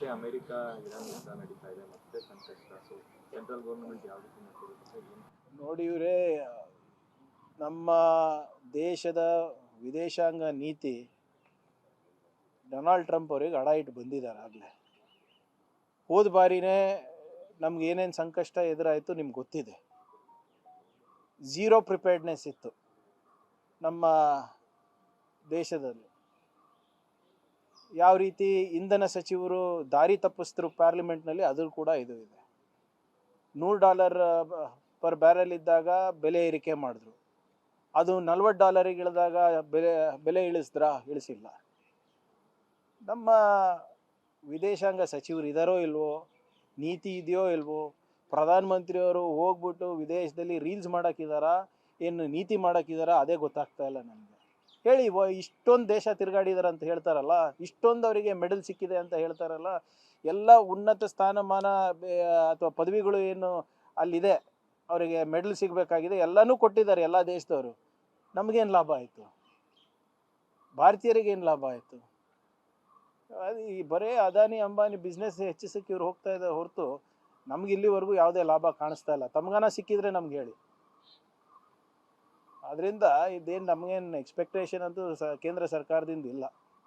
ಮತ್ತೆ America Iran ಯುದ್ಧ ನಡೀತಾ ಇದೆ, ಮತ್ತೆ ಸಂಕಷ್ಟ. ಸೊ ಸೆಂಟ್ರಲ್ ಗೌರ್ಮೆಂಟ್ ಯಾವ ರೀತಿ ಮಾಡ್ತಿರುತ್ತೆ ನೋಡಿ ಇವರೇ, ನಮ್ಮ ದೇಶದ ವಿದೇಶಾಂಗ ನೀತಿ ಡೊನಾಲ್ಡ್ ಟ್ರಂಪ್ ಅವರಿಗೆ ಅಡ ಇಟ್ಟು ಬಂದಿದ್ದಾರೆ ಆಗಲೇ. ಹೋದ ಬಾರಿನೇ ನಮ್ಗೆ ಏನೇನು ಸಂಕಷ್ಟ ಎದುರಾಯಿತು ನಿಮ್ಗೆ ಗೊತ್ತಿದೆ. ಝೀರೋ ಪ್ರಿಪೇರ್ಡ್ನೆಸ್ ಇತ್ತು ನಮ್ಮ ದೇಶದಲ್ಲಿ. ಯಾವ ರೀತಿ ಇಂಧನ ಸಚಿವರು ದಾರಿ ತಪ್ಪಿಸಿದ್ರು ಪಾರ್ಲಿಮೆಂಟ್ನಲ್ಲಿ, ಅದು ಕೂಡ ಇದು ಇದೆ. $100 ಪರ್ ಬ್ಯಾರೆಲ್ ಇದ್ದಾಗ ಬೆಲೆ ಏರಿಕೆ ಮಾಡಿದ್ರು. ಅದು $40 ಇಳಿದಾಗ ಬೆಲೆ ಇಳಿಸಿಲ್ಲ. ನಮ್ಮ ವಿದೇಶಾಂಗ ಸಚಿವರು ಇದ್ದಾರೋ ಇಲ್ವೋ, ನೀತಿ ಇದೆಯೋ ಇಲ್ವೋ, ಪ್ರಧಾನಮಂತ್ರಿಯವರು ಹೋಗ್ಬಿಟ್ಟು ವಿದೇಶದಲ್ಲಿ ರೀಲ್ಸ್ ಮಾಡೋಕ್ಕಿದ್ದಾರಾ, ಏನು ನೀತಿ ಮಾಡೋಕ್ಕಿದ್ದಾರಾ, ಅದೇ ಗೊತ್ತಾಗ್ತಾ ಇಲ್ಲ ನನಗೆ. ಹೇಳಿ, ಇಷ್ಟೊಂದು ದೇಶ ತಿರುಗಾಡಿದಾರೆ ಅಂತ ಹೇಳ್ತಾರಲ್ಲ, ಇಷ್ಟೊಂದು ಅವರಿಗೆ ಮೆಡಲ್ ಸಿಕ್ಕಿದೆ ಅಂತ ಹೇಳ್ತಾರಲ್ಲ, ಎಲ್ಲ ಉನ್ನತ ಸ್ಥಾನಮಾನ ಅಥವಾ ಪದವಿಗಳು ಏನು ಅಲ್ಲಿದೆ, ಅವರಿಗೆ ಮೆಡಲ್ ಸಿಗಬೇಕಾಗಿದೆ, ಎಲ್ಲನೂ ಕೊಟ್ಟಿದ್ದಾರೆ ಎಲ್ಲ ದೇಶದವರು. ನಮಗೇನು ಲಾಭ ಆಯಿತು? ಭಾರತೀಯರಿಗೇನು ಲಾಭ ಆಯಿತು? ಅದು ಈ ಬರೇ ಅದಾನಿ ಅಂಬಾನಿ ಬಿಸ್ನೆಸ್ ಹೆಚ್ಚಿಸಕ್ಕೆ ಇವ್ರು ಹೋಗ್ತಾ ಇದ್ದಾರೆ ಹೊರತು ನಮ್ಗೆ ಇಲ್ಲಿವರೆಗೂ ಯಾವುದೇ ಲಾಭ ಕಾಣಿಸ್ತಾ ಇಲ್ಲ. ತಮ್ಗಾನ ಸಿಕ್ಕಿದ್ರೆ ನಮ್ಗೆ ಹೇಳಿ. ಅದರಿಂದ ಇದೇನು ನಮಗೇನು ಎಕ್ಸ್ಪೆಕ್ಟೇಷನ್ ಅಂತೂ ಕೇಂದ್ರ ಸರ್ಕಾರದಿಂದ ಇಲ್ಲ.